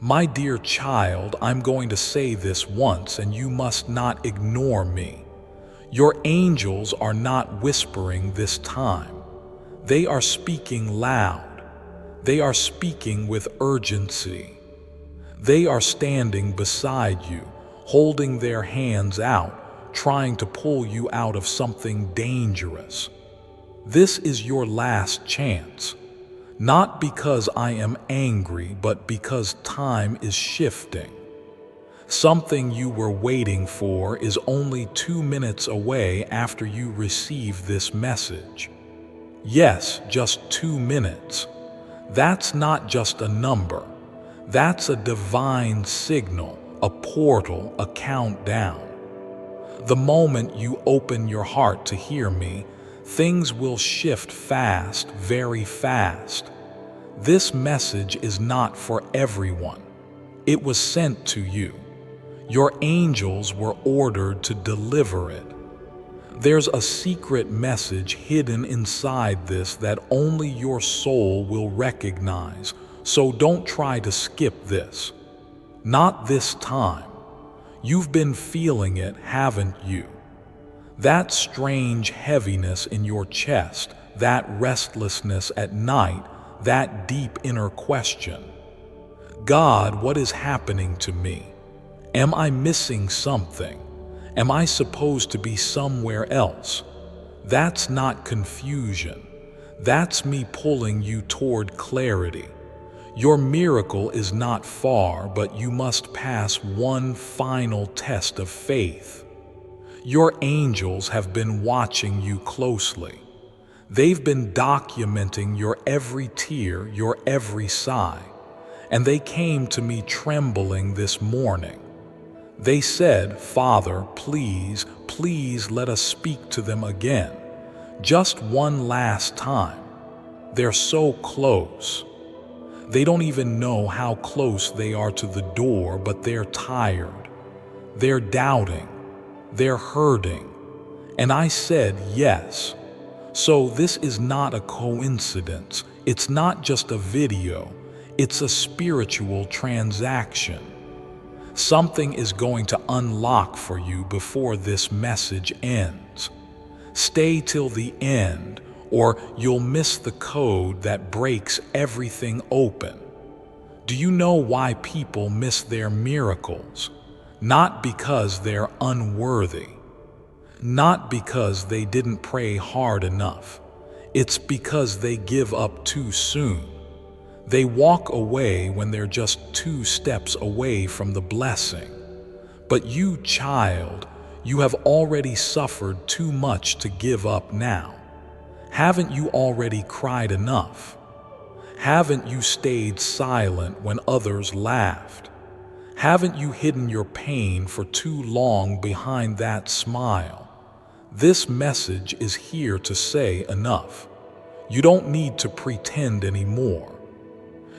My dear child, I'm going to say this once and you must not ignore me. Your angels are not whispering this time. They are speaking loud. They are speaking with urgency. They are standing beside you, holding their hands out, trying to pull you out of something dangerous. This is your last chance. Not because I am angry, but because time is shifting. Something you were waiting for is only 2 minutes away after you receive this message. Yes, just 2 minutes. That's not just a number. That's a divine signal, a portal, a countdown. The moment you open your heart to hear me, things will shift fast, very fast. This message is not for everyone. It was sent to you. Your angels were ordered to deliver it. There's a secret message hidden inside this that only your soul will recognize, so don't try to skip this. Not this time. You've been feeling it, haven't you? That strange heaviness in your chest, that restlessness at night, that deep inner question. God, what is happening to me? Am I missing something? Am I supposed to be somewhere else? That's not confusion. That's me pulling you toward clarity. Your miracle is not far, but you must pass one final test of faith. Your angels have been watching you closely. They've been documenting your every tear, your every sigh, and they came to me trembling this morning. They said, Father, please, please let us speak to them again, just one last time. They're so close. They don't even know how close they are to the door, but they're tired. They're doubting. They're hurting. And I said, yes. So this is not a coincidence. It's not just a video. It's a spiritual transaction. Something is going to unlock for you before this message ends. Stay till the end, or you'll miss the code that breaks everything open. Do you know why people miss their miracles? Not because they're unworthy. Not because they didn't pray hard enough. It's because they give up too soon. They walk away when they're just 2 steps away from the blessing. But you, child, you have already suffered too much to give up now. Haven't you already cried enough? Haven't you stayed silent when others laughed? Haven't you hidden your pain for too long behind that smile? This message is here to say enough. You don't need to pretend anymore.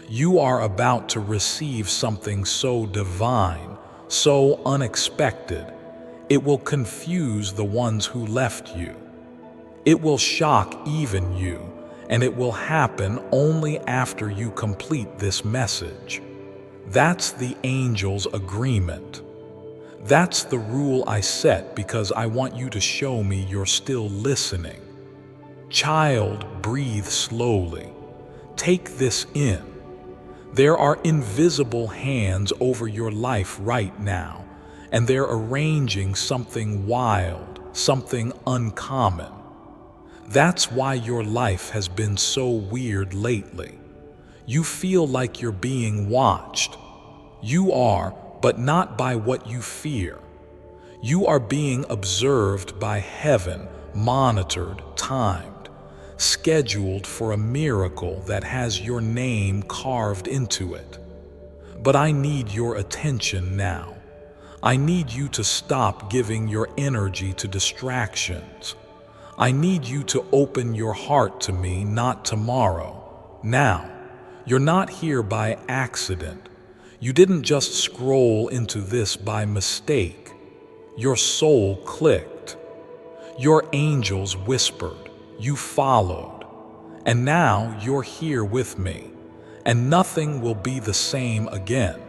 You are about to receive something so divine, so unexpected, it will confuse the ones who left you. It will shock even you, and it will happen only after you complete this message. That's the angel's agreement. That's the rule I set because I want you to show me you're still listening. Child, breathe slowly. Take this in. There are invisible hands over your life right now, and they're arranging something wild, something uncommon. That's why your life has been so weird lately. You feel like you're being watched. You are, but not by what you fear. You are being observed by heaven, monitored, timed, scheduled for a miracle that has your name carved into it. But I need your attention now. I need you to stop giving your energy to distractions. I need you to open your heart to me, not tomorrow, now. You're not here by accident. You didn't just scroll into this by mistake. Your soul clicked. Your angels whispered. You followed. And now you're here with me. And nothing will be the same again.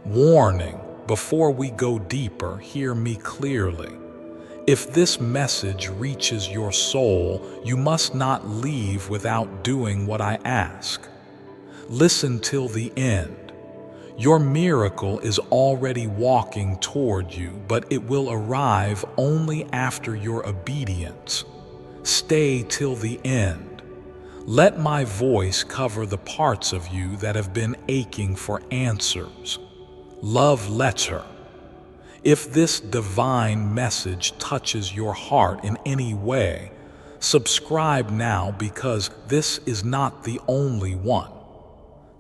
Warning, before we go deeper, hear me clearly. If this message reaches your soul, you must not leave without doing what I ask. Listen till the end. Your miracle is already walking toward you, but it will arrive only after your obedience. Stay till the end. Let my voice cover the parts of you that have been aching for answers. Love letter. If this divine message touches your heart in any way, subscribe now, because this is not the only one.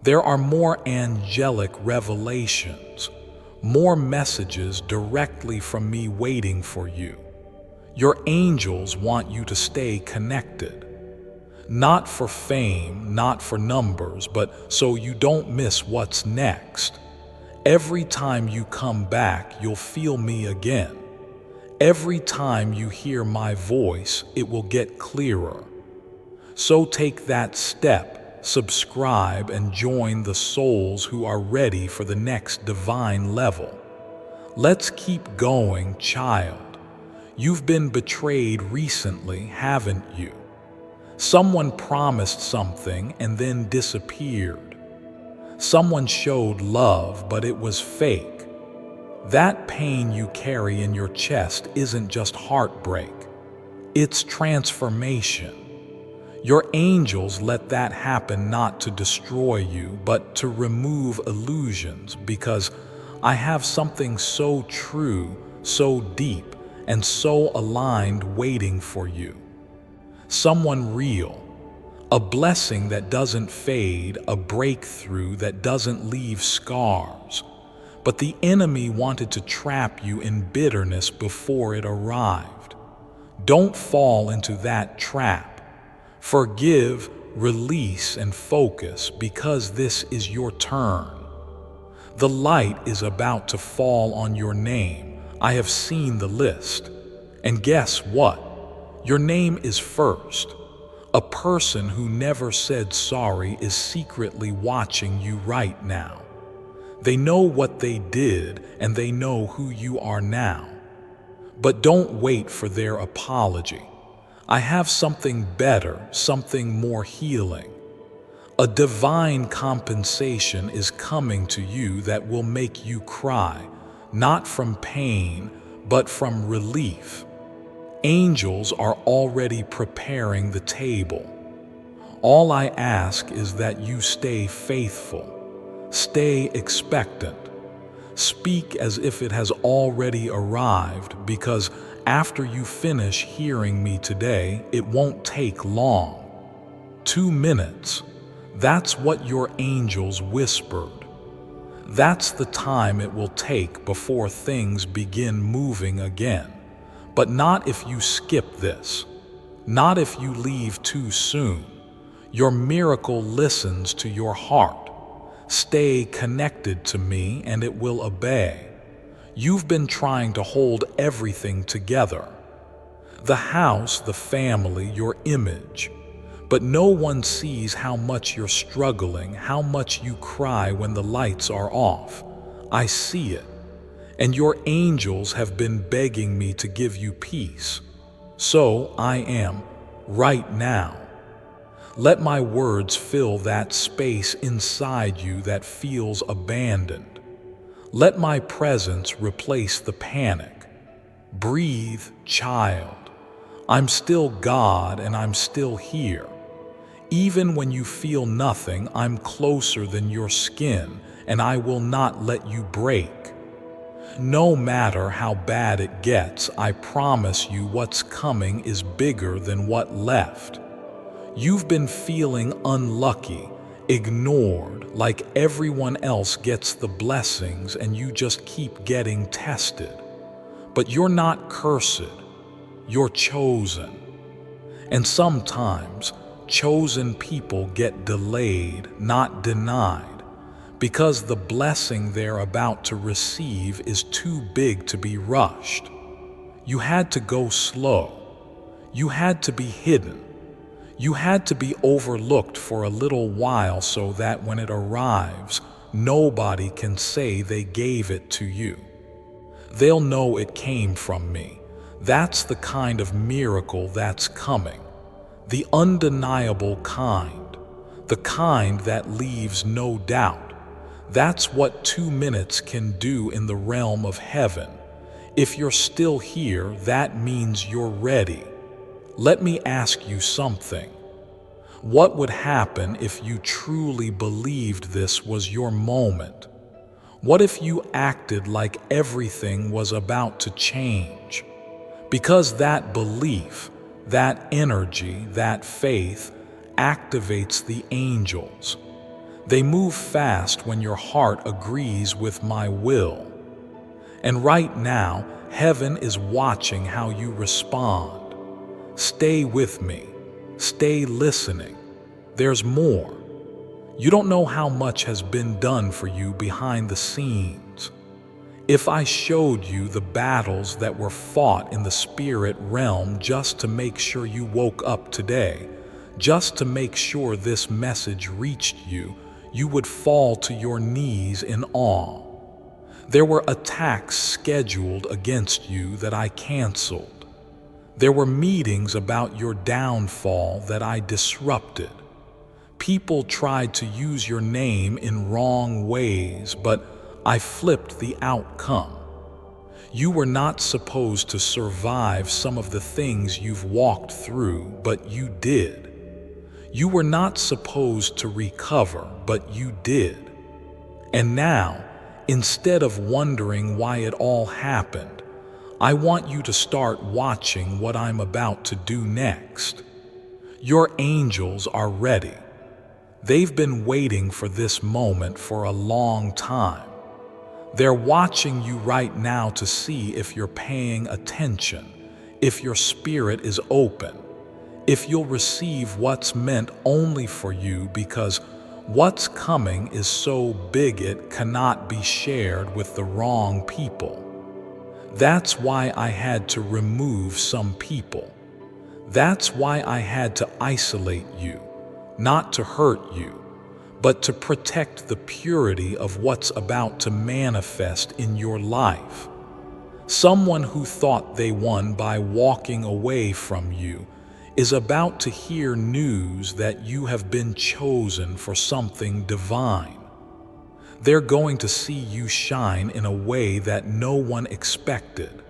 There are more angelic revelations, more messages directly from me waiting for you. Your angels want you to stay connected. Not for fame, not for numbers, but so you don't miss what's next. Every time you come back, you'll feel me again. Every time you hear my voice, it will get clearer. So take that step, subscribe, and join the souls who are ready for the next divine level. Let's keep going, child. You've been betrayed recently, haven't you? Someone promised something and then disappeared. Someone showed love, but it was fake. That pain you carry in your chest isn't just heartbreak. It's transformation. Your angels let that happen not to destroy you, but to remove illusions, because I have something so true, so deep, and so aligned waiting for you. Someone real. A blessing that doesn't fade, a breakthrough that doesn't leave scars. But the enemy wanted to trap you in bitterness before it arrived. Don't fall into that trap. Forgive, release, and focus, because this is your turn. The light is about to fall on your name. I have seen the list. And guess what? Your name is first. A person who never said sorry is secretly watching you right now. They know what they did, and they know who you are now. But don't wait for their apology. I have something better, something more healing. A divine compensation is coming to you that will make you cry, not from pain, but from relief. Angels are already preparing the table. All I ask is that you stay faithful, stay expectant, speak as if it has already arrived, because after you finish hearing me today, it won't take long. 2 minutes. That's what your angels whispered. That's the time it will take before things begin moving again. But not if you skip this. Not if you leave too soon. Your miracle listens to your heart. Stay connected to me and it will obey. You've been trying to hold everything together. The house, the family, your image. But no one sees how much you're struggling, how much you cry when the lights are off. I see it. And your angels have been begging me to give you peace. So I am, right now. Let my words fill that space inside you that feels abandoned. Let my presence replace the panic. Breathe, child. I'm still God and I'm still here. Even when you feel nothing, I'm closer than your skin, and I will not let you break. No matter how bad it gets, I promise you what's coming is bigger than what left. You've been feeling unlucky, ignored, like everyone else gets the blessings and you just keep getting tested. But you're not cursed, you're chosen. And sometimes, chosen people get delayed, not denied, because the blessing they're about to receive is too big to be rushed. You had to go slow. You had to be hidden. You had to be overlooked for a little while so that when it arrives, nobody can say they gave it to you. They'll know it came from me. That's the kind of miracle that's coming. The undeniable kind. The kind that leaves no doubt. That's what 2 minutes can do in the realm of heaven. If you're still here, that means you're ready. Let me ask you something. What would happen if you truly believed this was your moment? What if you acted like everything was about to change? Because that belief, that energy, that faith activates the angels. They move fast when your heart agrees with my will. And right now, heaven is watching how you respond. Stay with me. Stay listening. There's more. You don't know how much has been done for you behind the scenes. If I showed you the battles that were fought in the spirit realm just to make sure you woke up today, just to make sure this message reached you, you would fall to your knees in awe. There were attacks scheduled against you that I canceled. There were meetings about your downfall that I disrupted. People tried to use your name in wrong ways, but I flipped the outcome. You were not supposed to survive some of the things you've walked through, but you did. You were not supposed to recover, but you did. And now, instead of wondering why it all happened, I want you to start watching what I'm about to do next. Your angels are ready. They've been waiting for this moment for a long time. They're watching you right now to see if you're paying attention, if your spirit is open, if you'll receive what's meant only for you, because what's coming is so big it cannot be shared with the wrong people. That's why I had to remove some people. That's why I had to isolate you, not to hurt you, but to protect the purity of what's about to manifest in your life. Someone who thought they won by walking away from you is about to hear news that you have been chosen for something divine. They're going to see you shine in a way that no one expected.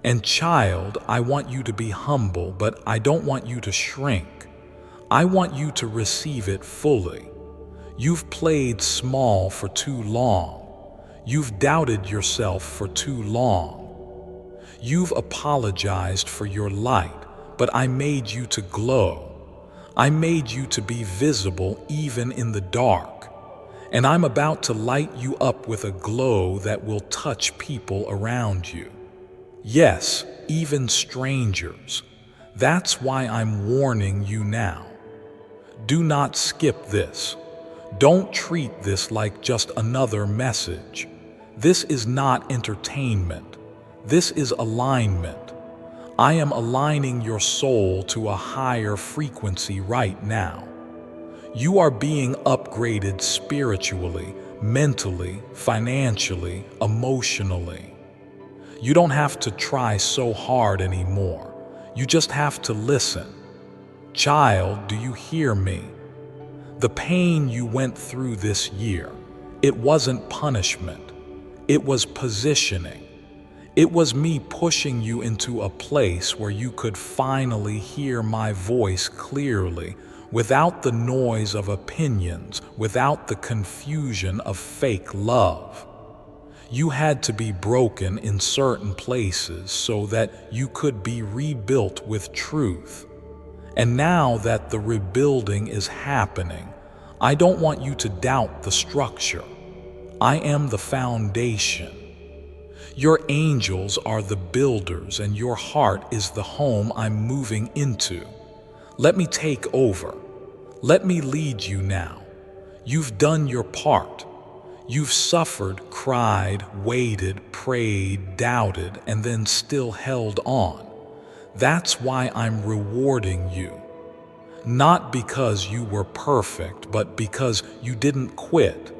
And child, I want you to be humble, but I don't want you to shrink. I want you to receive it fully. You've played small for too long. You've doubted yourself for too long. You've apologized for your light, but I made you to glow. I made you to be visible even in the dark. And I'm about to light you up with a glow that will touch people around you. Yes, even strangers. That's why I'm warning you now. Do not skip this. Don't treat this like just another message. This is not entertainment. This is alignment. I am aligning your soul to a higher frequency right now. You are being upgraded spiritually, mentally, financially, emotionally. You don't have to try so hard anymore. You just have to listen. Child, do you hear me? The pain you went through this year, it wasn't punishment. It was positioning. It was me pushing you into a place where you could finally hear my voice clearly, without the noise of opinions, without the confusion of fake love. You had to be broken in certain places so that you could be rebuilt with truth. And now that the rebuilding is happening, I don't want you to doubt the structure. I am the foundation. Your angels are the builders, and your heart is the home I'm moving into. Let me take over. Let me lead you now. You've done your part. You've suffered, cried, waited, prayed, doubted, and then still held on. That's why I'm rewarding you. Not because you were perfect, but because you didn't quit.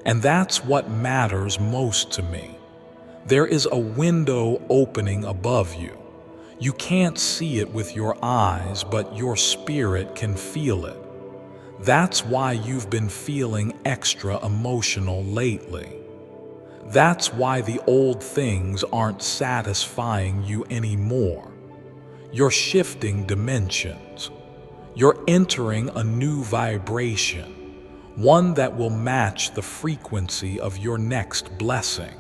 And that's what matters most to me. There is a window opening above you. You can't see it with your eyes, but your spirit can feel it. That's why you've been feeling extra emotional lately. That's why the old things aren't satisfying you anymore. You're shifting dimensions. You're entering a new vibration, one that will match the frequency of your next blessing.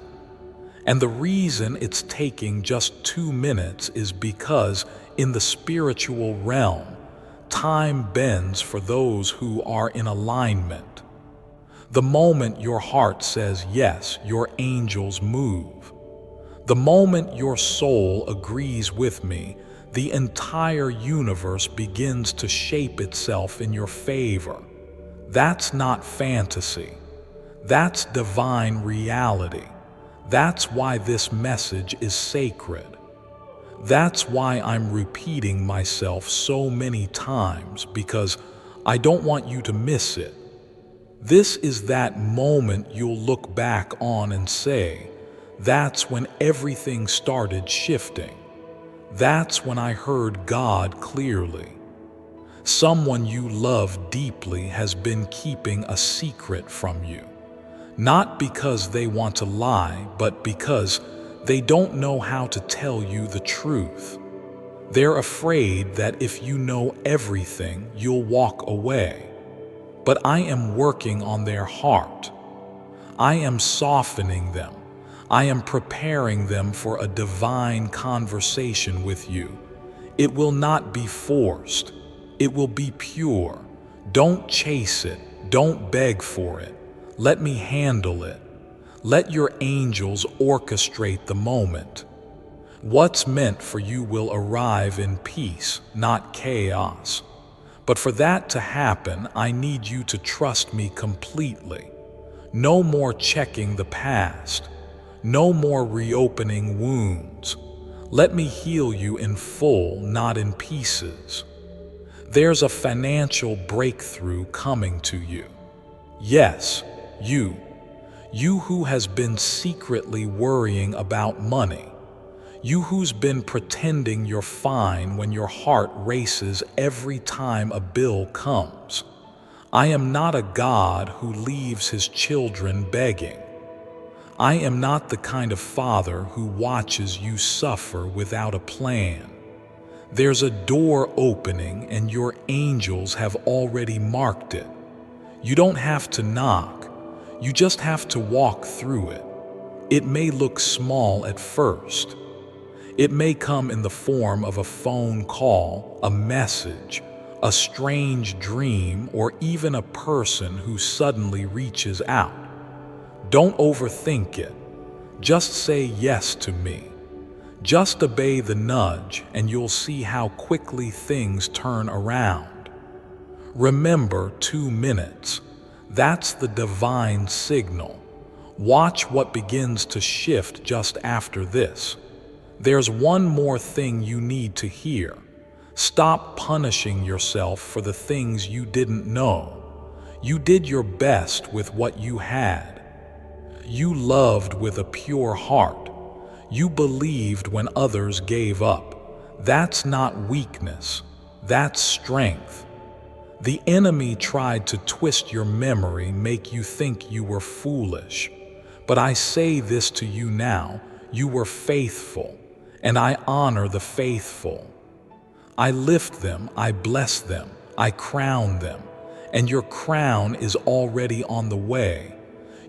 And the reason it's taking just 2 minutes is because in the spiritual realm, time bends for those who are in alignment. The moment your heart says yes, your angels move. The moment your soul agrees with me, the entire universe begins to shape itself in your favor. That's not fantasy. That's divine reality. That's why this message is sacred. That's why I'm repeating myself so many times, because I don't want you to miss it. This is that moment you'll look back on and say, that's when everything started shifting. That's when I heard God clearly. Someone you love deeply has been keeping a secret from you. Not because they want to lie, but because they don't know how to tell you the truth. They're afraid that if you know everything, you'll walk away. But I am working on their heart. I am softening them. I am preparing them for a divine conversation with you. It will not be forced. It will be pure. Don't chase it. Don't beg for it. Let me handle it. Let your angels orchestrate the moment. What's meant for you will arrive in peace, not chaos. But for that to happen, I need you to trust me completely. No more checking the past. No more reopening wounds. Let me heal you in full, not in pieces. There's a financial breakthrough coming to you. Yes, you who has been secretly worrying about money. You who's been pretending you're fine when your heart races every time a bill comes. I am not a God who leaves his children begging. I am not the kind of father who watches you suffer without a plan. There's a door opening and your angels have already marked it. You don't have to knock, you just have to walk through it. It may look small at first. It may come in the form of a phone call, a message, a strange dream, or even a person who suddenly reaches out. Don't overthink it. Just say yes to me. Just obey the nudge and you'll see how quickly things turn around. Remember 2 minutes. That's the divine signal. Watch what begins to shift just after this. There's one more thing you need to hear. Stop punishing yourself for the things you didn't know. You did your best with what you had. You loved with a pure heart. You believed when others gave up. That's not weakness. That's strength. The enemy tried to twist your memory, make you think you were foolish. But I say this to you now, you were faithful, and I honor the faithful. I lift them, I bless them, I crown them, and your crown is already on the way.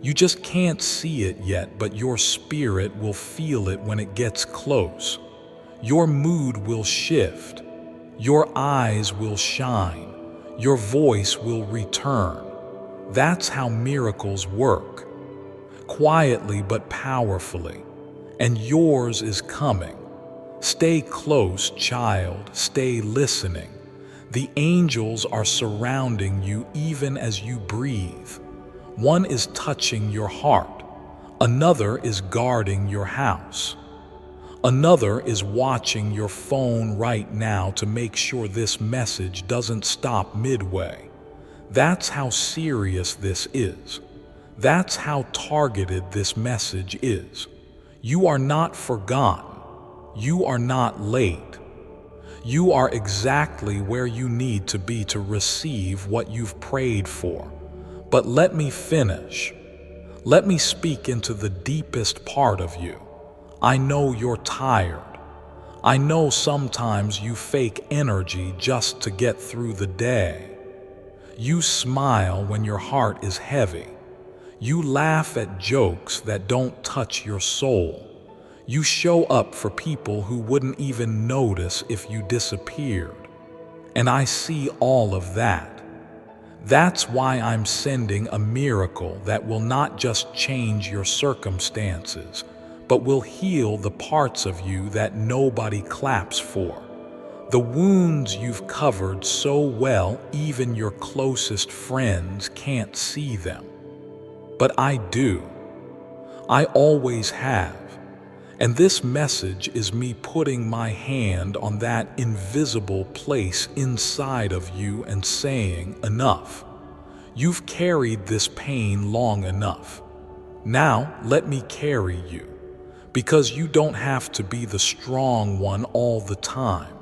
You just can't see it yet, but your spirit will feel it when it gets close. Your mood will shift. Your eyes will shine. Your voice will return. That's how miracles work. Quietly but powerfully. And yours is coming. Stay close, child. Stay listening. The angels are surrounding you even as you breathe. One is touching your heart. Another is guarding your house. Another is watching your phone right now to make sure this message doesn't stop midway. That's how serious this is. That's how targeted this message is. You are not forgotten. You are not late. You are exactly where you need to be to receive what you've prayed for. But let me finish. Let me speak into the deepest part of you. I know you're tired. I know sometimes you fake energy just to get through the day. You smile when your heart is heavy. You laugh at jokes that don't touch your soul. You show up for people who wouldn't even notice if you disappeared. And I see all of that. That's why I'm sending a miracle that will not just change your circumstances, but will heal the parts of you that nobody claps for. The wounds you've covered so well even your closest friends can't see them. But I do. I always have. And this message is me putting my hand on that invisible place inside of you and saying, enough. You've carried this pain long enough. Now let me carry you, because you don't have to be the strong one all the time.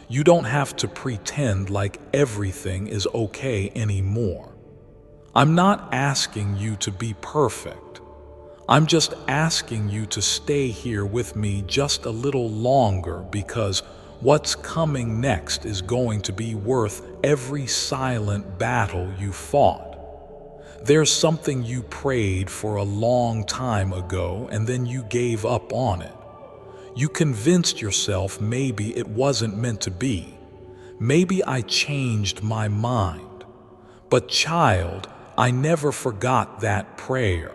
You don't have to pretend like everything is okay anymore. I'm not asking you to be perfect. I'm just asking you to stay here with me just a little longer, because what's coming next is going to be worth every silent battle you fought. There's something you prayed for a long time ago and then you gave up on it. You convinced yourself maybe it wasn't meant to be. Maybe I changed my mind. But child, I never forgot that prayer.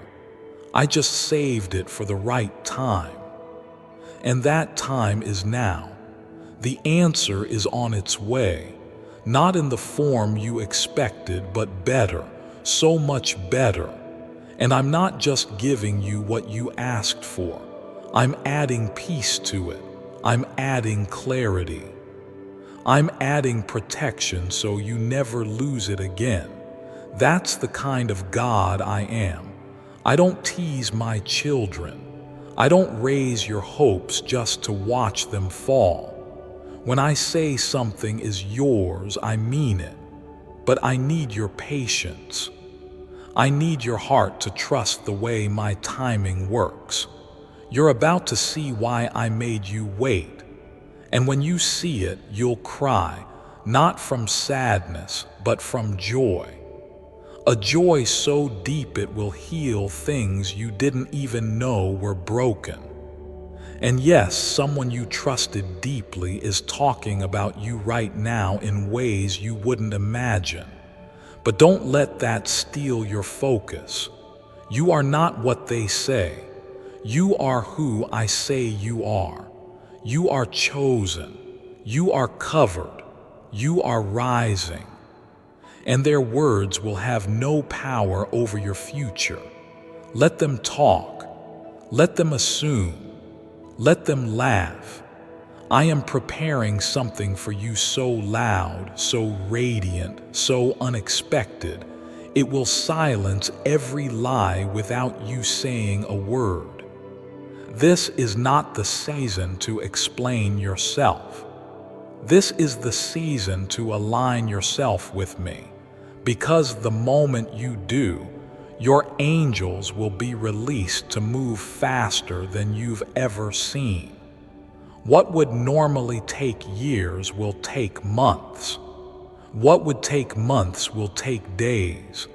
I just saved it for the right time. And that time is now. The answer is on its way, not in the form you expected, but better, so much better. And I'm not just giving you what you asked for. I'm adding peace to it. I'm adding clarity. I'm adding protection so you never lose it again. That's the kind of God I am. I don't tease my children. I don't raise your hopes just to watch them fall. When I say something is yours, I mean it. But I need your patience. I need your heart to trust the way my timing works. You're about to see why I made you wait. And when you see it, you'll cry, not from sadness, but from joy. A joy so deep it will heal things you didn't even know were broken. And yes, someone you trusted deeply is talking about you right now in ways you wouldn't imagine. But don't let that steal your focus. You are not what they say. You are who I say you are. You are chosen. You are covered. You are rising. And their words will have no power over your future. Let them talk. Let them assume. Let them laugh. I am preparing something for you so loud, so radiant, so unexpected, it will silence every lie without you saying a word. This is not the season to explain yourself. This is the season to align yourself with me, because the moment you do, your angels will be released to move faster than you've ever seen. What would normally take years will take months. What would take months will take days.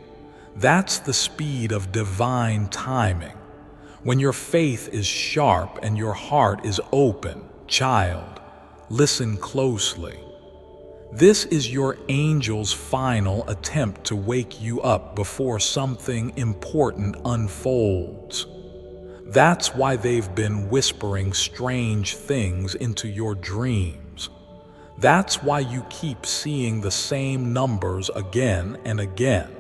That's the speed of divine timing. When your faith is sharp and your heart is open, child, listen closely. This is your angel's final attempt to wake you up before something important unfolds. That's why they've been whispering strange things into your dreams. That's why you keep seeing the same numbers again and again.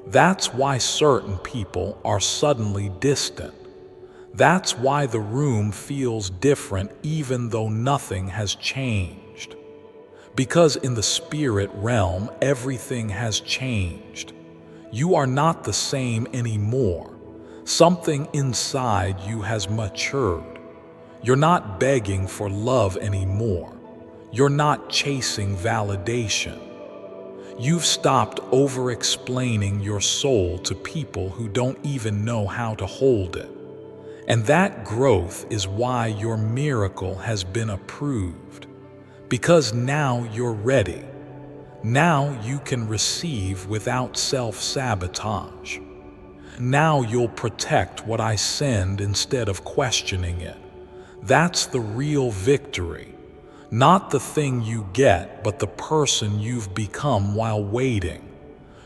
That's why certain people are suddenly distant. That's why the room feels different even though nothing has changed. Because in the spirit realm, everything has changed. You are not the same anymore. Something inside you has matured. You're not begging for love anymore. You're not chasing validation. You've stopped over-explaining your soul to people who don't even know how to hold it. And that growth is why your miracle has been approved. Because now you're ready. Now you can receive without self-sabotage. Now you'll protect what I send instead of questioning it. That's the real victory. Not the thing you get, but the person you've become while waiting.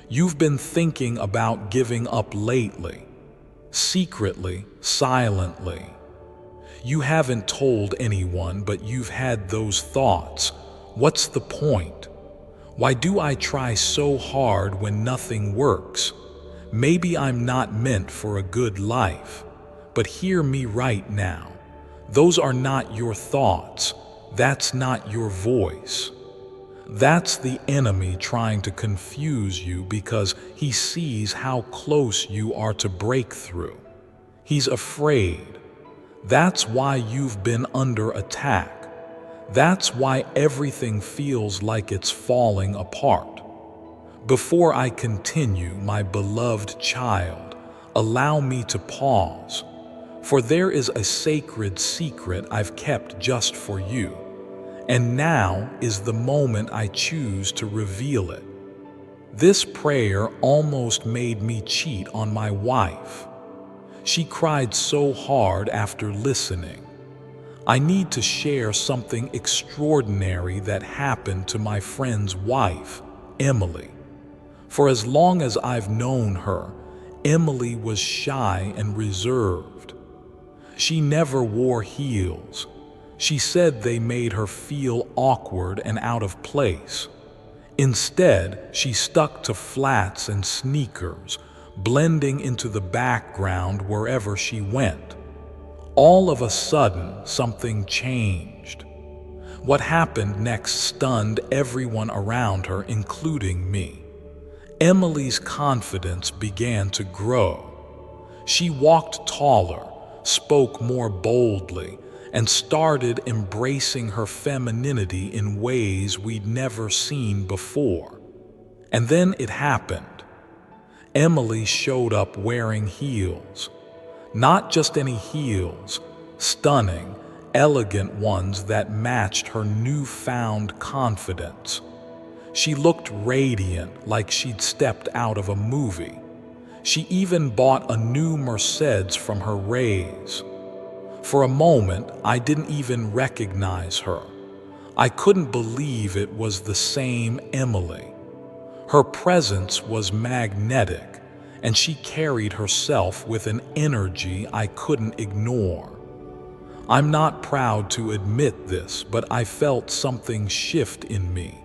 You've been thinking about giving up lately. Secretly, silently. You haven't told anyone, but you've had those thoughts. What's the point? Why do I try so hard when nothing works? Maybe I'm not meant for a good life. But hear me right now. Those are not your thoughts. That's not your voice. That's the enemy trying to confuse you because he sees how close you are to breakthrough. He's afraid. That's why you've been under attack. That's why everything feels like it's falling apart. Before I continue, my beloved child, allow me to pause, for there is a sacred secret I've kept just for you, and now is the moment I choose to reveal it. This prayer almost made me cheat on my wife. She cried so hard after listening. I need to share something extraordinary that happened to my friend's wife, Emily. For as long as I've known her, Emily was shy and reserved. She never wore heels. She said they made her feel awkward and out of place. Instead, she stuck to flats and sneakers, blending into the background wherever she went. All of a sudden, something changed. What happened next stunned everyone around her, including me. Emily's confidence began to grow. She walked taller, spoke more boldly, and started embracing her femininity in ways we'd never seen before. And then it happened. Emily showed up wearing heels. Not just any heels, stunning, elegant ones that matched her newfound confidence. She looked radiant, like she'd stepped out of a movie. She even bought a new Mercedes from her raise. For a moment, I didn't even recognize her. I couldn't believe it was the same Emily. Her presence was magnetic, and she carried herself with an energy I couldn't ignore. I'm not proud to admit this, but I felt something shift in me,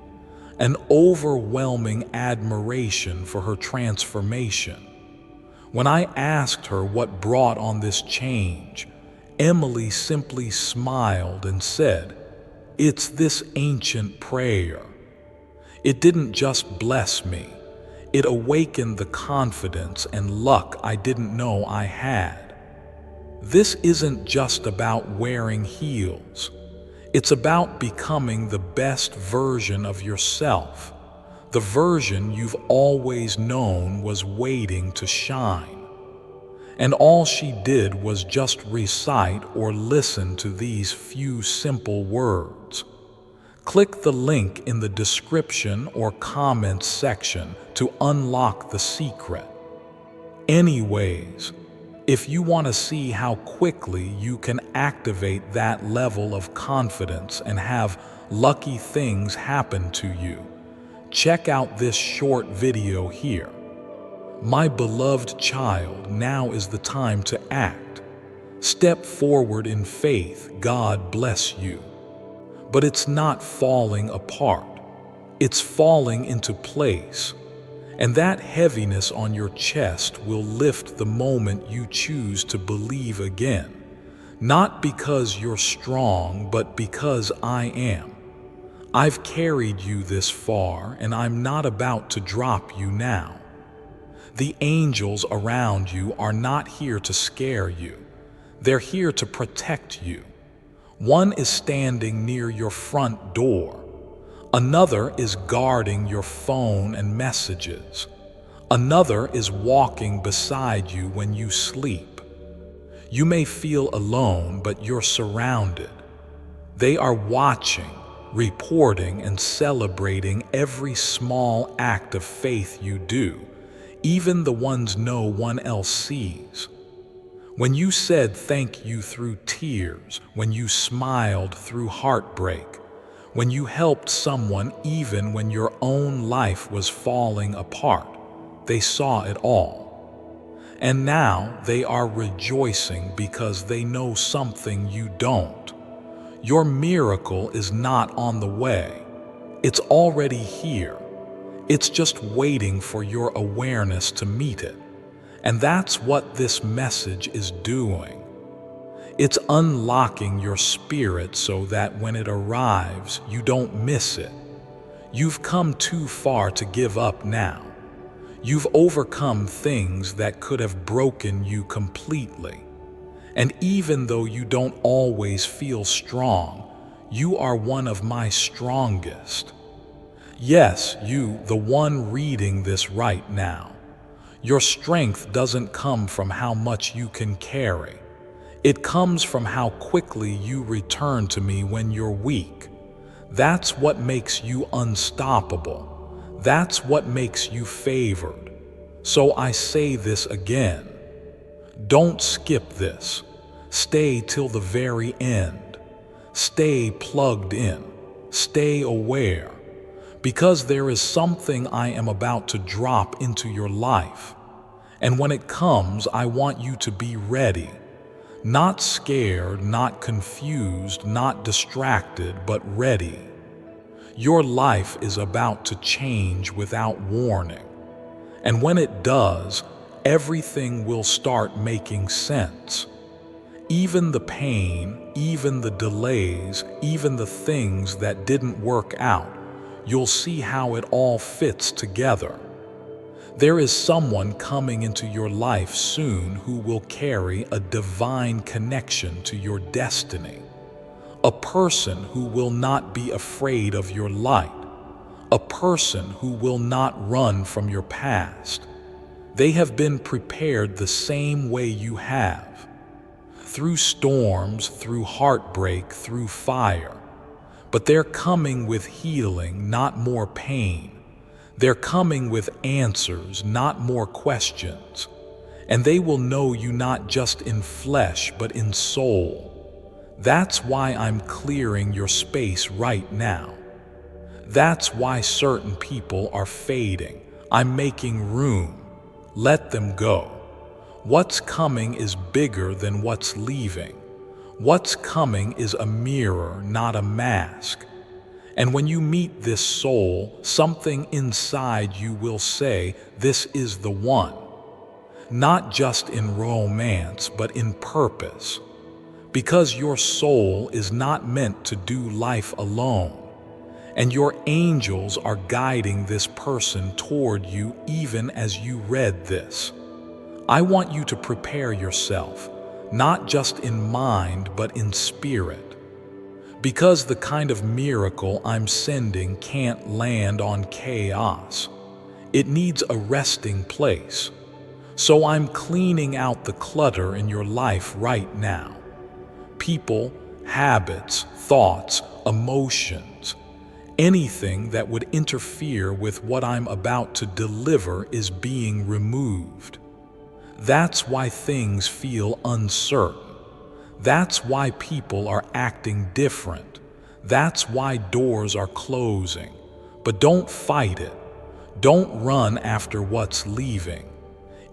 an overwhelming admiration for her transformation. When I asked her what brought on this change, Emily simply smiled and said, "It's this ancient prayer." It didn't just bless me. It awakened the confidence and luck I didn't know I had. This isn't just about wearing heels. It's about becoming the best version of yourself, the version you've always known was waiting to shine. And all she did was just recite or listen to these few simple words. Click the link in the description or comments section to unlock the secret. Anyways, if you want to see how quickly you can activate that level of confidence and have lucky things happen to you, check out this short video here. My beloved child, now is the time to act. Step forward in faith. God bless you. But it's not falling apart. It's falling into place. And that heaviness on your chest will lift the moment you choose to believe again. Not because you're strong, but because I am. I've carried you this far, and I'm not about to drop you now. The angels around you are not here to scare you. They're here to protect you. One is standing near your front door. Another is guarding your phone and messages. Another is walking beside you when you sleep. You may feel alone, but you're surrounded. They are watching, reporting, and celebrating every small act of faith you do, even the ones no one else sees. When you said thank you through tears, when you smiled through heartbreak, when you helped someone even when your own life was falling apart, they saw it all. And now they are rejoicing because they know something you don't. Your miracle is not on the way. It's already here. It's just waiting for your awareness to meet it. And that's what this message is doing. It's unlocking your spirit so that when it arrives, you don't miss it. You've come too far to give up now. You've overcome things that could have broken you completely. And even though you don't always feel strong, you are one of my strongest. Yes, you, the one reading this right now. Your strength doesn't come from how much you can carry. It comes from how quickly you return to me when you're weak. That's what makes you unstoppable. That's what makes you favored. So I say this again. Don't skip this. Stay till the very end. Stay plugged in. Stay aware. Because there is something I am about to drop into your life. And when it comes, I want you to be ready. Not scared, not confused, not distracted, but ready. Your life is about to change without warning. And when it does, everything will start making sense. Even the pain, even the delays, even the things that didn't work out, you'll see how it all fits together. There is someone coming into your life soon who will carry a divine connection to your destiny. A person who will not be afraid of your light. A person who will not run from your past. They have been prepared the same way you have. Through storms, through heartbreak, through fire. But they're coming with healing, not more pain. They're coming with answers, not more questions. And they will know you not just in flesh, but in soul. That's why I'm clearing your space right now. That's why certain people are fading. I'm making room. Let them go. What's coming is bigger than what's leaving. What's coming is a mirror, not a mask. And when you meet this soul, something inside you will say, this is the one. Not just in romance, but in purpose. Because your soul is not meant to do life alone. And your angels are guiding this person toward you even as you read this. I want you to prepare yourself, not just in mind, but in spirit. Because the kind of miracle I'm sending can't land on chaos. It needs a resting place. So I'm cleaning out the clutter in your life right now. People, habits, thoughts, emotions. Anything that would interfere with what I'm about to deliver is being removed. That's why things feel uncertain. That's why people are acting different. That's why doors are closing. But don't fight it. Don't run after what's leaving.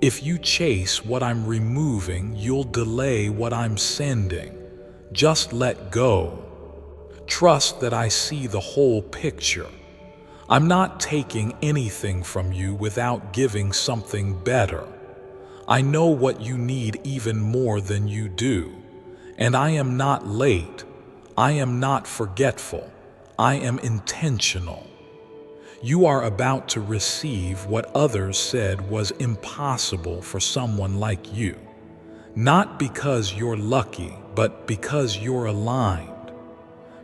If you chase what I'm removing, you'll delay what I'm sending. Just let go. Trust that I see the whole picture. I'm not taking anything from you without giving something better. I know what you need even more than you do. And I am not late. I am not forgetful. I am intentional. You are about to receive what others said was impossible for someone like you. Not because you're lucky, but because you're aligned.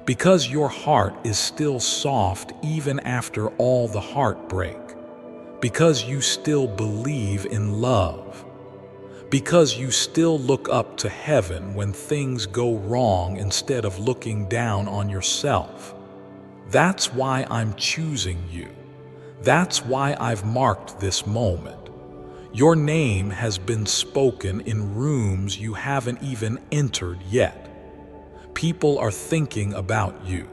Because your heart is still soft even after all the heartbreak. Because you still believe in love. Because you still look up to heaven when things go wrong instead of looking down on yourself. That's why I'm choosing you. That's why I've marked this moment. Your name has been spoken in rooms you haven't even entered yet. People are thinking about you.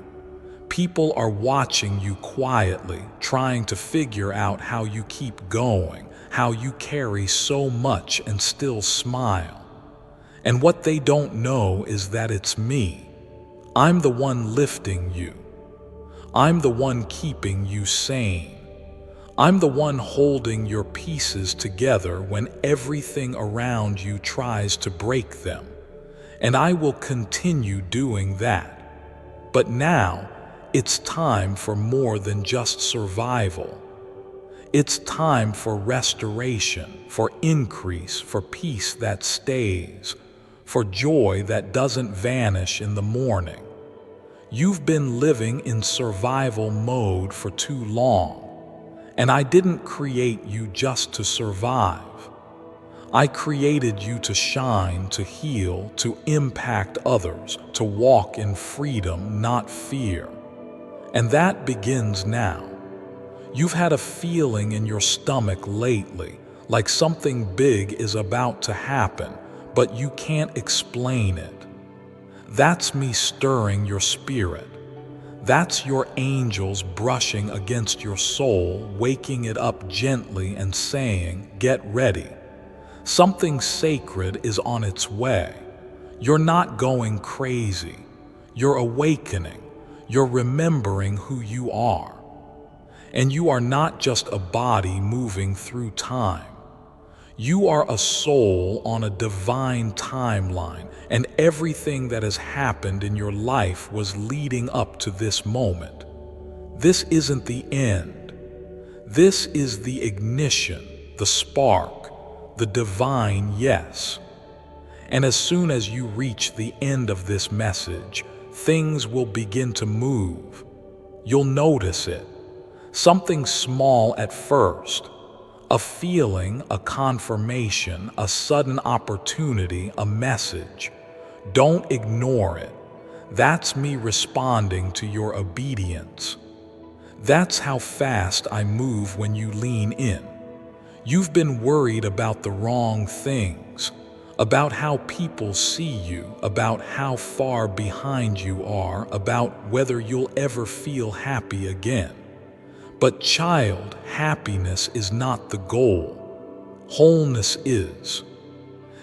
People are watching you quietly, trying to figure out how you keep going, how you carry so much and still smile. And what they don't know is that it's me. I'm the one lifting you. I'm the one keeping you sane. I'm the one holding your pieces together when everything around you tries to break them. And I will continue doing that. But now, it's time for more than just survival. It's time for restoration, for increase, for peace that stays, for joy that doesn't vanish in the morning. You've been living in survival mode for too long, and I didn't create you just to survive. I created you to shine, to heal, to impact others, to walk in freedom, not fear. And that begins now. You've had a feeling in your stomach lately, like something big is about to happen, but you can't explain it. That's me stirring your spirit. That's your angels brushing against your soul, waking it up gently and saying, "Get ready." Something sacred is on its way. You're not going crazy. You're awakening. You're remembering who you are. And you are not just a body moving through time. You are a soul on a divine timeline, and everything that has happened in your life was leading up to this moment. This isn't the end. This is the ignition, the spark, the divine yes. And as soon as you reach the end of this message, things will begin to move. You'll notice it. Something small at first. A feeling, a confirmation, a sudden opportunity, a message. Don't ignore it. That's me responding to your obedience. That's how fast I move when you lean in. You've been worried about the wrong things, about how people see you, about how far behind you are, about whether you'll ever feel happy again. But child, happiness is not the goal. Wholeness is.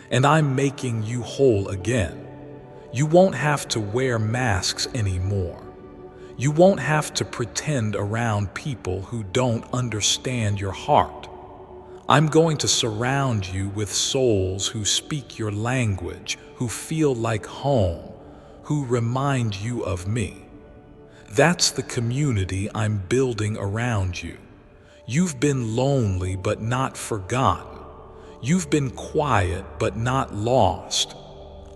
And I'm making you whole again. You won't have to wear masks anymore. You won't have to pretend around people who don't understand your heart. I'm going to surround you with souls who speak your language, who feel like home, who remind you of me. That's the community I'm building around you. You've been lonely but not forgotten. You've been quiet but not lost.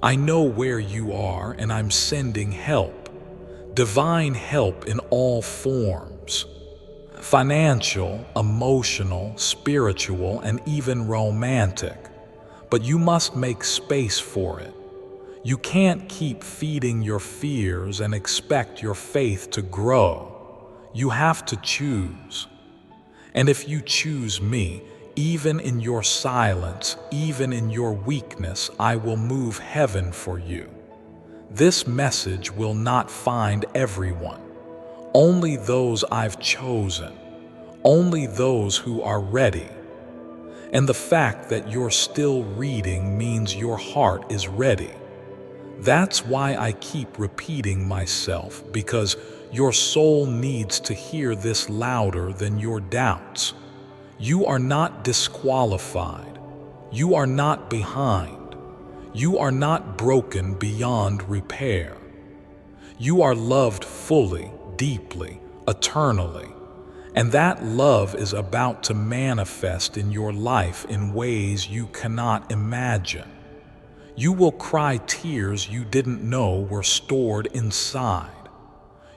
I know where you are, and I'm sending help. Divine help in all forms. Financial, emotional, spiritual, and even romantic. But you must make space for it. You can't keep feeding your fears and expect your faith to grow. You have to choose. And if you choose me, even in your silence, even in your weakness, I will move heaven for you. This message will not find everyone. Only those I've chosen. Only those who are ready. And the fact that you're still reading means your heart is ready. That's why I keep repeating myself, because your soul needs to hear this louder than your doubts. You are not disqualified. You are not behind. You are not broken beyond repair. You are loved fully, deeply, eternally. And that love is about to manifest in your life in ways you cannot imagine. You will cry tears you didn't know were stored inside.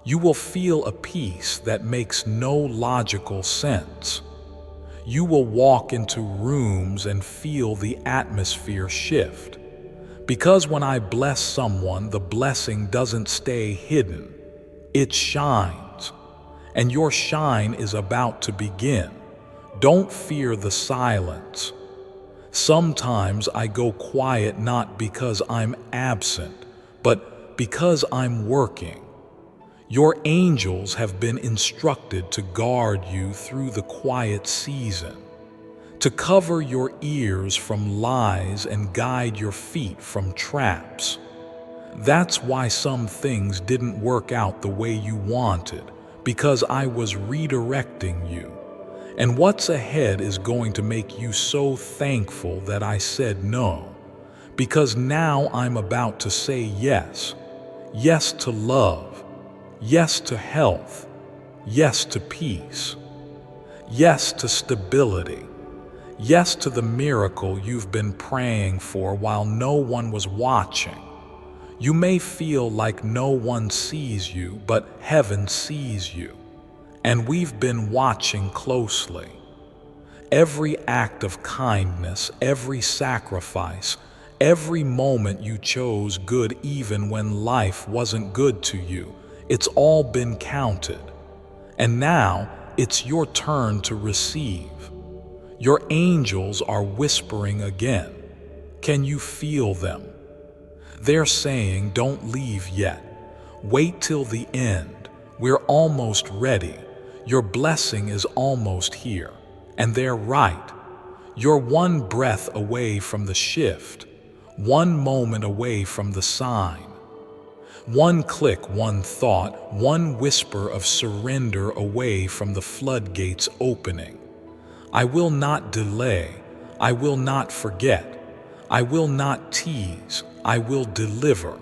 You will feel a peace that makes no logical sense. You will walk into rooms and feel the atmosphere shift. Because when I bless someone, the blessing doesn't stay hidden. It shines. And your shine is about to begin. Don't fear the silence. Sometimes I go quiet not because I'm absent, but because I'm working. Your angels have been instructed to guard you through the quiet season, to cover your ears from lies and guide your feet from traps. That's why some things didn't work out the way you wanted, because I was redirecting you. And what's ahead is going to make you so thankful that I said no, because now I'm about to say yes. Yes to love. Yes to health. Yes to peace. Yes to stability. Yes to the miracle you've been praying for while no one was watching. You may feel like no one sees you, but heaven sees you. And we've been watching closely. Every act of kindness, every sacrifice, every moment you chose good even when life wasn't good to you, it's all been counted. And now it's your turn to receive. Your angels are whispering again. Can you feel them? They're saying, don't leave yet. Wait till the end. We're almost ready. Your blessing is almost here. And they're right. You're one breath away from the shift, one moment away from the sign. One click, one thought, one whisper of surrender away from the floodgates opening. I will not delay. I will not forget. I will not tease. I will deliver.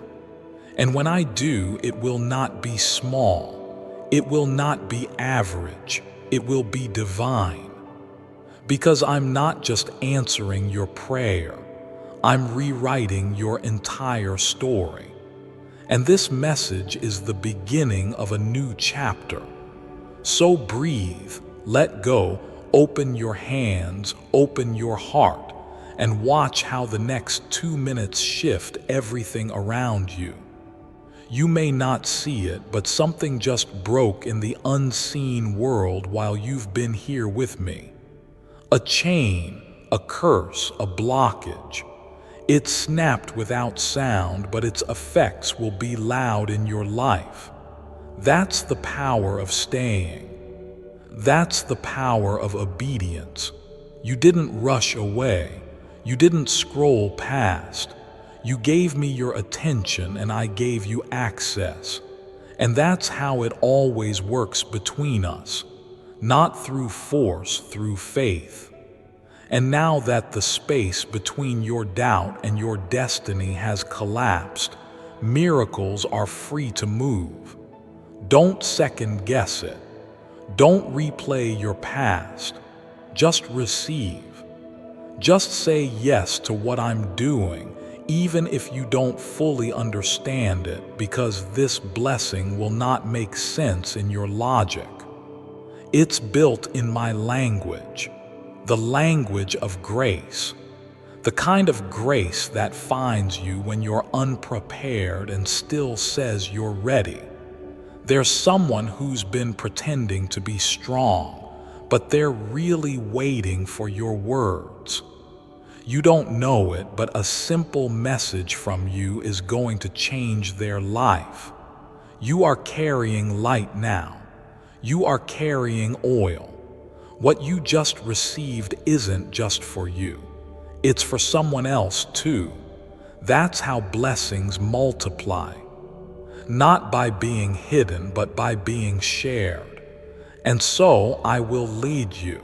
And when I do, it will not be small. It will not be average. It will be divine. Because I'm not just answering your prayer. I'm rewriting your entire story. And this message is the beginning of a new chapter. So breathe, let go, open your hands, open your heart, and watch how the next 2 minutes shift everything around you. You may not see it, but something just broke in the unseen world while you've been here with me. A chain, a curse, a blockage. It snapped without sound, but its effects will be loud in your life. That's the power of staying. That's the power of obedience. You didn't rush away. You didn't scroll past. You gave me your attention and I gave you access. And that's how it always works between us. Not through force, through faith. And now that the space between your doubt and your destiny has collapsed, miracles are free to move. Don't second guess it. Don't replay your past. Just receive. Just say yes to what I'm doing, even if you don't fully understand it, because this blessing will not make sense in your logic. It's built in my language. The language of grace, the kind of grace that finds you when you're unprepared and still says you're ready. There's someone who's been pretending to be strong, but they're really waiting for your words. You don't know it, but a simple message from you is going to change their life. You are carrying light now. You are carrying oil. What you just received isn't just for you. It's for someone else too. That's how blessings multiply. Not by being hidden, but by being shared. And so I will lead you.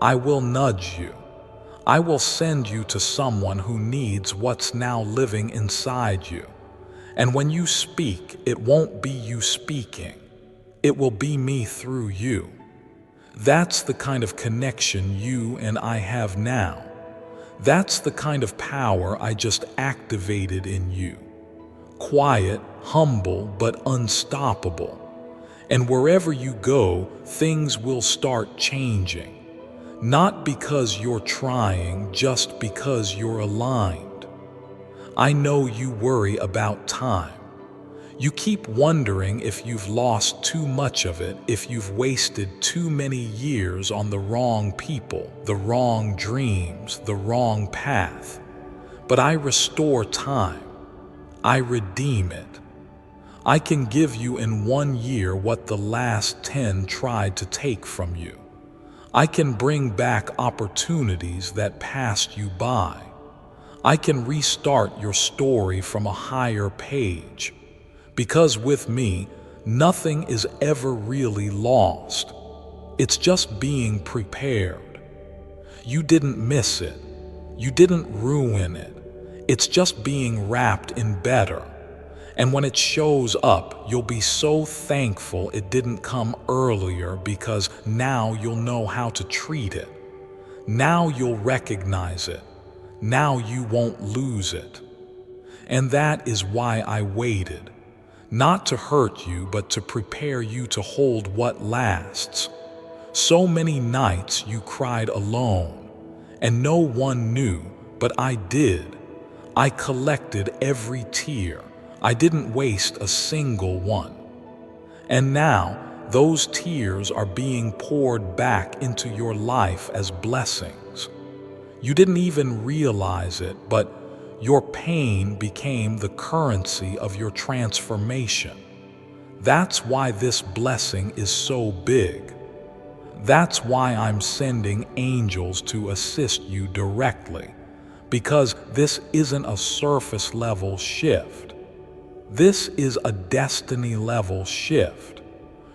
I will nudge you. I will send you to someone who needs what's now living inside you. And when you speak, it won't be you speaking. It will be me through you. That's the kind of connection you and I have now. That's the kind of power I just activated in you. Quiet, humble, but unstoppable. And wherever you go, things will start changing. Not because you're trying, just because you're aligned. I know you worry about time. You keep wondering if you've lost too much of it, if you've wasted too many years on the wrong people, the wrong dreams, the wrong path. But I restore time. I redeem it. I can give you in 1 year what the last 10 tried to take from you. I can bring back opportunities that passed you by. I can restart your story from a higher page. Because with me, nothing is ever really lost. It's just being prepared. You didn't miss it. You didn't ruin it. It's just being wrapped in better. And when it shows up, you'll be so thankful it didn't come earlier, because now you'll know how to treat it. Now you'll recognize it. Now you won't lose it. And that is why I waited. Not to hurt you, but to prepare you to hold what lasts. So many nights you cried alone, and no one knew, but I did. I collected every tear. I didn't waste a single one. And now, those tears are being poured back into your life as blessings. You didn't even realize it, but your pain became the currency of your transformation. That's why this blessing is so big. That's why I'm sending angels to assist you directly, because this isn't a surface level shift. This is a destiny level shift.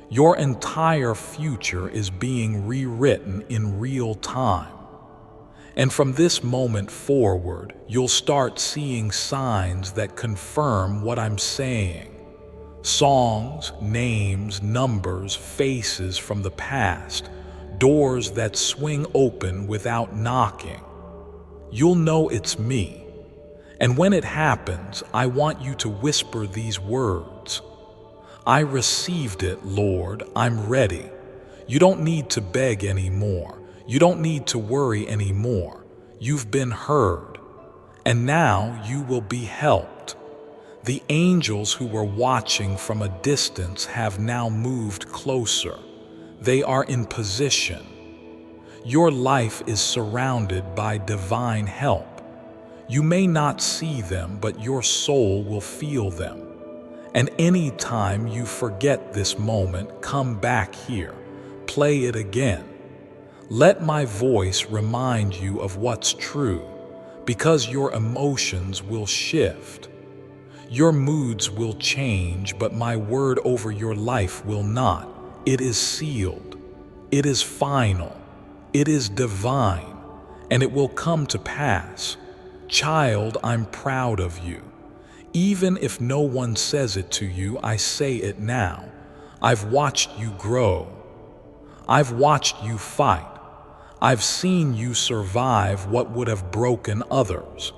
Your entire future is being rewritten in real time. And from this moment forward, you'll start seeing signs that confirm what I'm saying. Songs, names, numbers, faces from the past, doors that swing open without knocking. You'll know it's me. And when it happens, I want you to whisper these words. I received it, Lord. I'm ready. You don't need to beg anymore. You don't need to worry anymore. You've been heard. And now you will be helped. The angels who were watching from a distance have now moved closer. They are in position. Your life is surrounded by divine help. You may not see them, but your soul will feel them. And any time you forget this moment, come back here. Play it again. Let my voice remind you of what's true, because your emotions will shift. Your moods will change, but my word over your life will not. It is sealed. It is final. It is divine, and it will come to pass. Child, I'm proud of you. Even if no one says it to you, I say it now. I've watched you grow. I've watched you fight. I've seen you survive what would have broken others.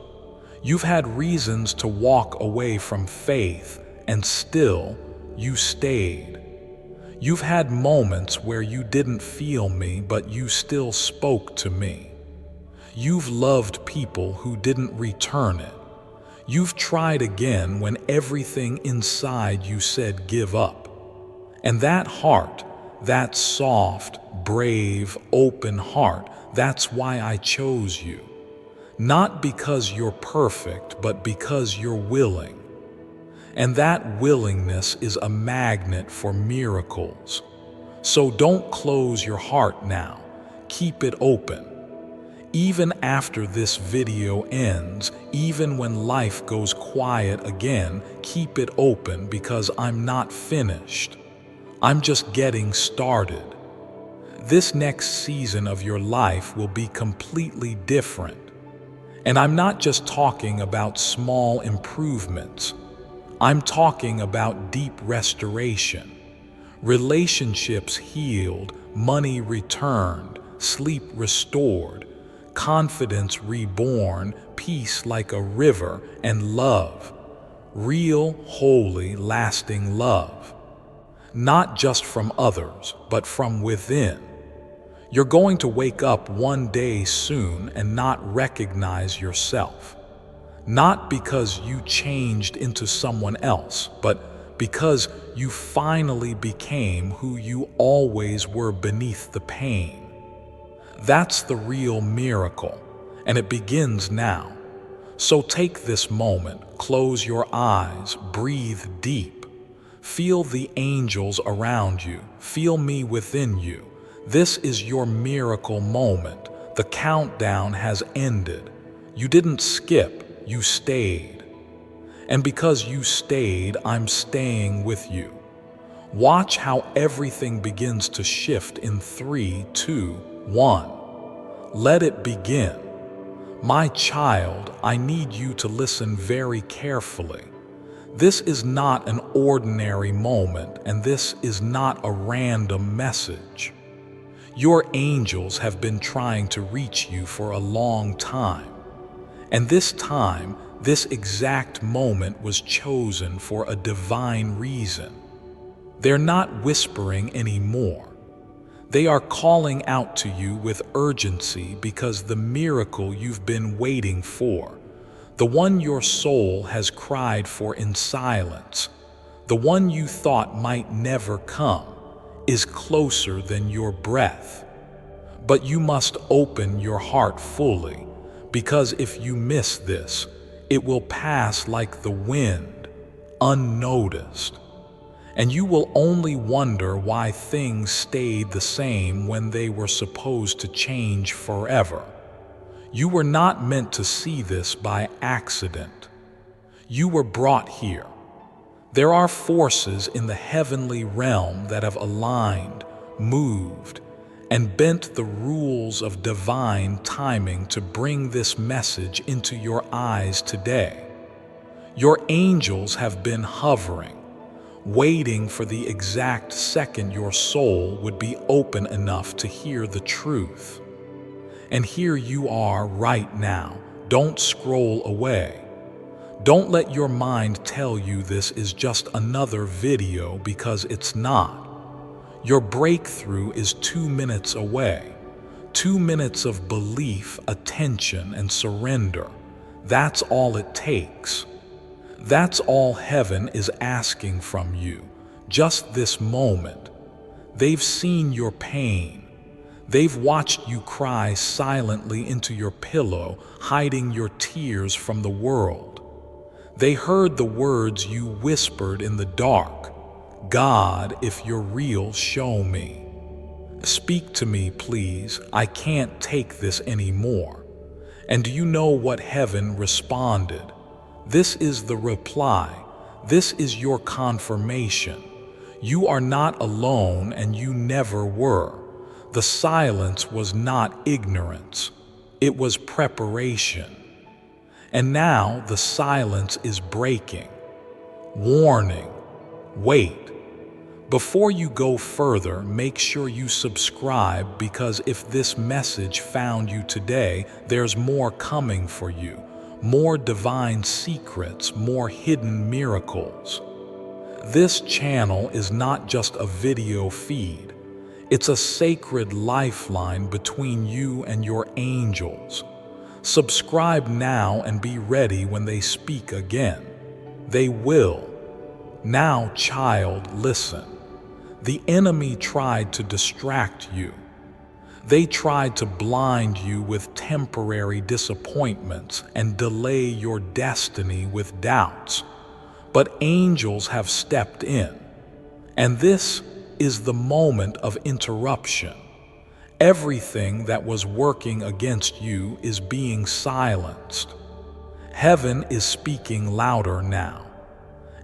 You've had reasons to walk away from faith, and still you stayed. You've had moments where you didn't feel me, but you still spoke to me. You've loved people who didn't return it. You've tried again when everything inside you said give up. And that heart, that soft, brave, open heart, that's why I chose you. Not because you're perfect, but because you're willing. And that willingness is a magnet for miracles. So don't close your heart now. Keep it open. Even after this video ends, even when life goes quiet again, keep it open, because I'm not finished. I'm just getting started. This next season of your life will be completely different. And I'm not just talking about small improvements. I'm talking about deep restoration. Relationships healed, money returned, sleep restored, confidence reborn, peace like a river, and love. Real, holy, lasting love. Not just from others, but from within. You're going to wake up one day soon and not recognize yourself. Not because you changed into someone else, but because you finally became who you always were beneath the pain. That's the real miracle, and it begins now. So take this moment, close your eyes, breathe deep. Feel the angels around you, feel me within you. This is your miracle moment. The countdown has ended. You didn't skip, you stayed. And because you stayed, I'm staying with you. Watch how everything begins to shift in 3, 2, 1. Let it begin. My child, I need you to listen very carefully. This is not an ordinary moment, and this is not a random message. Your angels have been trying to reach you for a long time. And this time, this exact moment was chosen for a divine reason. They're not whispering anymore. They are calling out to you with urgency because the miracle you've been waiting for, the one your soul has cried for in silence, the one you thought might never come, is closer than your breath. But you must open your heart fully, because if you miss this, it will pass like the wind, unnoticed. And you will only wonder why things stayed the same when they were supposed to change forever. You were not meant to see this by accident. You were brought here. There are forces in the heavenly realm that have aligned, moved, and bent the rules of divine timing to bring this message into your eyes today. Your angels have been hovering, waiting for the exact second your soul would be open enough to hear the truth. And here you are right now. Don't scroll away. Don't let your mind tell you this is just another video, because it's not. Your breakthrough is 2 minutes away. 2 minutes of belief, attention, and surrender. That's all it takes. That's all heaven is asking from you, just this moment. They've seen your pain. They've watched you cry silently into your pillow, hiding your tears from the world. They heard the words you whispered in the dark. God, if you're real, show me. Speak to me, please. I can't take this anymore. And do you know what heaven responded? This is the reply. This is your confirmation. You are not alone, and you never were. The silence was not ignorance. It was preparation. And now the silence is breaking. Warning. Wait. Before you go further, make sure you subscribe, because if this message found you today, there's more coming for you. More divine secrets, more hidden miracles. This channel is not just a video feed. It's a sacred lifeline between you and your angels. Subscribe now and be ready when they speak again. They will. Now, child, listen. The enemy tried to distract you. They tried to blind you with temporary disappointments and delay your destiny with doubts. But angels have stepped in. And this is the moment of interruption. Everything that was working against you is being silenced. Heaven is speaking louder now.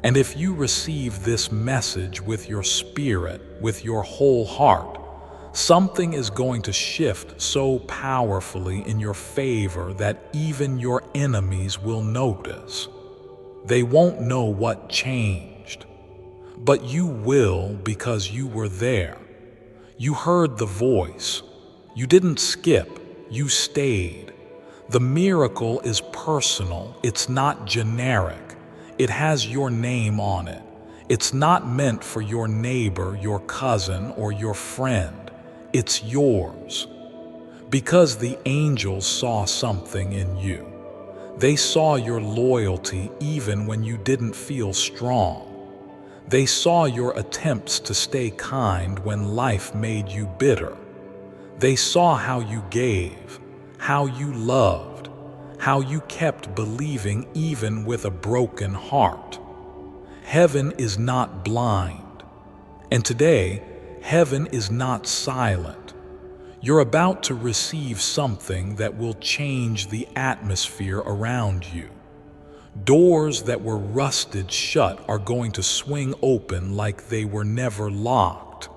And if you receive this message with your spirit, with your whole heart, something is going to shift so powerfully in your favor that even your enemies will notice. They won't know what changed, But you will because you were there. You heard the voice. You didn't skip, you stayed. The miracle is personal, it's not generic. It has your name on it. It's not meant for your neighbor, your cousin, or your friend. It's yours. Because the angels saw something in you. They saw your loyalty even when you didn't feel strong. They saw your attempts to stay kind when life made you bitter. They saw how you gave, how you loved, how you kept believing even with a broken heart. Heaven is not blind. And today, heaven is not silent. You're about to receive something that will change the atmosphere around you. Doors that were rusted shut are going to swing open like they were never locked.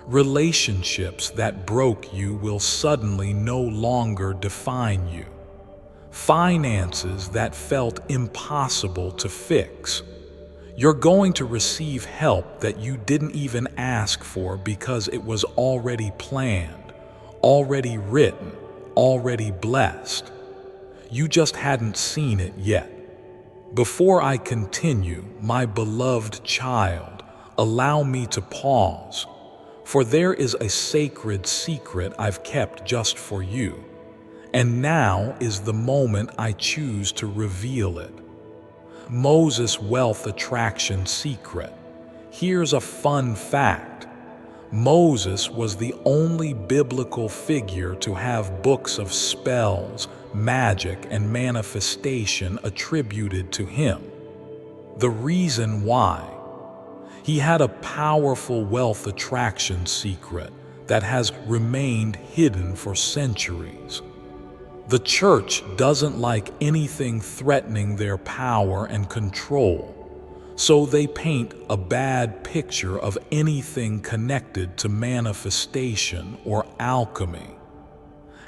Relationships that broke you will suddenly no longer define you. Finances that felt impossible to fix. You're going to receive help that you didn't even ask for because it was already planned, already written, already blessed. You just hadn't seen it yet. Before I continue, my beloved child, allow me to pause, for there is a sacred secret I've kept just for you, and now is the moment I choose to reveal it. Moses' wealth attraction secret. Here's a fun fact. Moses was the only biblical figure to have books of spells, magic, and manifestation attributed to him. The reason why? He had a powerful wealth attraction secret that has remained hidden for centuries. The church doesn't like anything threatening their power and control, so they paint a bad picture of anything connected to manifestation or alchemy.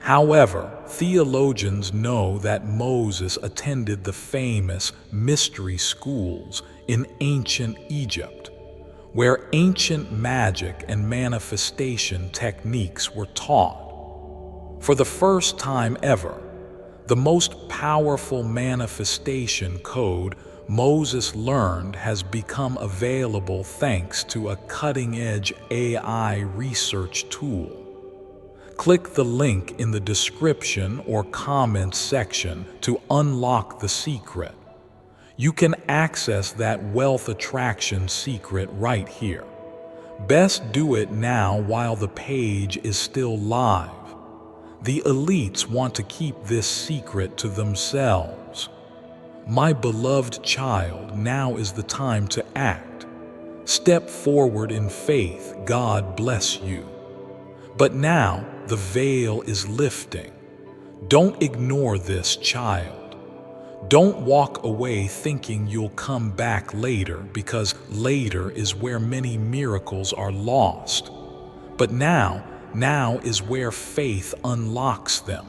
However, theologians know that Moses attended the famous mystery schools in ancient Egypt, where ancient magic and manifestation techniques were taught. For the first time ever, the most powerful manifestation code Moses learned has become available thanks to a cutting-edge AI research tool. Click the link in the description or comments section to unlock the secret. You can access that wealth attraction secret right here. Best do it now while the page is still live. The elites want to keep this secret to themselves. My beloved child, now is the time to act. Step forward in faith. God bless you. But now, the veil is lifting. Don't ignore this, child. Don't walk away thinking you'll come back later, because later is where many miracles are lost. But now is where faith unlocks them.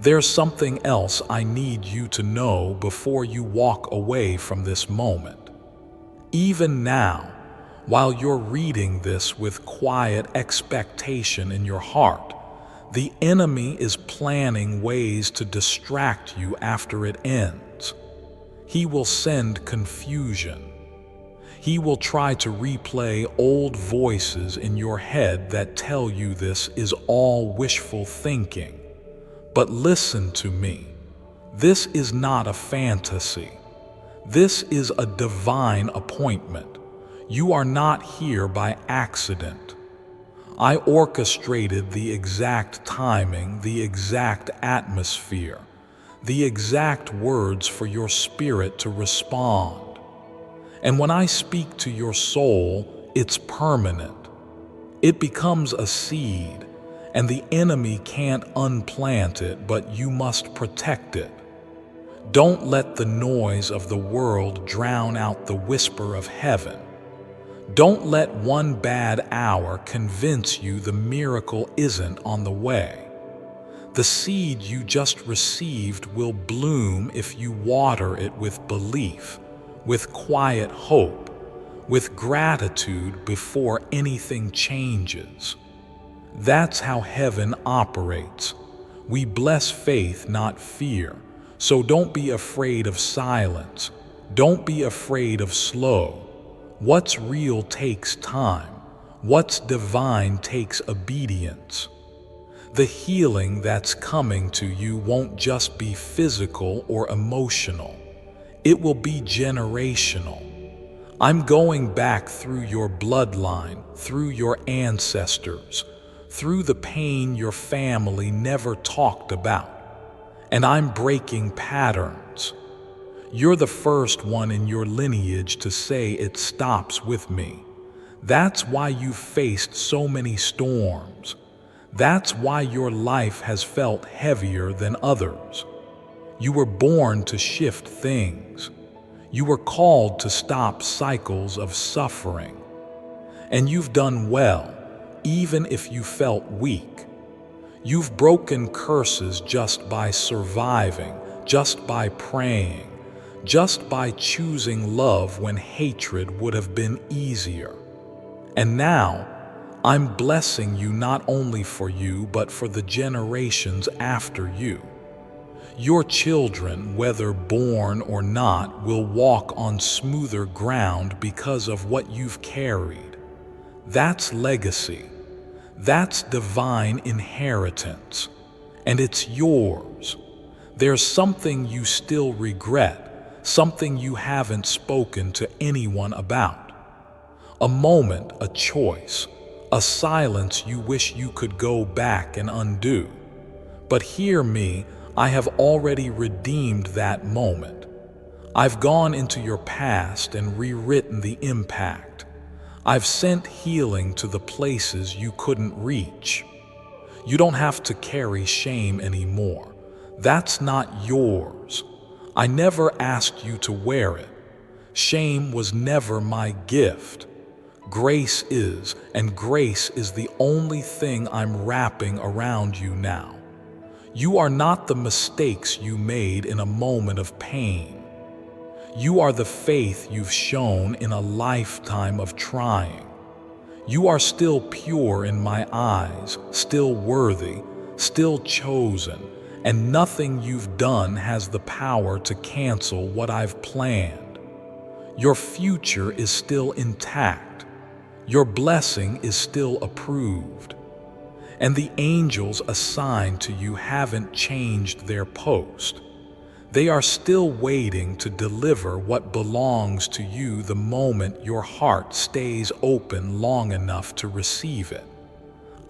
There's something else I need you to know before you walk away from this moment. Even now, while you're reading this with quiet expectation in your heart, the enemy is planning ways to distract you after it ends. He will send confusion. He will try to replay old voices in your head that tell you this is all wishful thinking. But listen to me. This is not a fantasy. This is a divine appointment. You are not here by accident. I orchestrated the exact timing, the exact atmosphere, the exact words for your spirit to respond. And when I speak to your soul, it's permanent. It becomes a seed, and the enemy can't unplant it, but you must protect it. Don't let the noise of the world drown out the whisper of heaven. Don't let one bad hour convince you the miracle isn't on the way. The seed you just received will bloom if you water it with belief, with quiet hope, with gratitude before anything changes. That's how heaven operates. We bless faith, not fear. So don't be afraid of silence. Don't be afraid of slow. What's real takes time. What's divine takes obedience. The healing that's coming to you won't just be physical or emotional. It will be generational. I'm going back through your bloodline, through your ancestors, through the pain your family never talked about. And I'm breaking patterns. You're the first one in your lineage to say it stops with me. That's why you've faced so many storms. That's why your life has felt heavier than others. You were born to shift things. You were called to stop cycles of suffering. And you've done well, even if you felt weak. You've broken curses just by surviving, just by praying, just by choosing love when hatred would have been easier. And now, I'm blessing you not only for you, but for the generations after you. Your children, whether born or not, will walk on smoother ground because of what you've carried. That's legacy. That's divine inheritance. And it's yours. There's something you still regret, something you haven't spoken to anyone about. A moment, a choice, a silence you wish you could go back and undo. But hear me, I have already redeemed that moment. I've gone into your past and rewritten the impact. I've sent healing to the places you couldn't reach. You don't have to carry shame anymore. That's not yours. I never asked you to wear it. Shame was never my gift. Grace is, and grace is the only thing I'm wrapping around you now. You are not the mistakes you made in a moment of pain. You are the faith you've shown in a lifetime of trying. You are still pure in my eyes, still worthy, still chosen, and nothing you've done has the power to cancel what I've planned. Your future is still intact. Your blessing is still approved. And the angels assigned to you haven't changed their post. They are still waiting to deliver what belongs to you the moment your heart stays open long enough to receive it.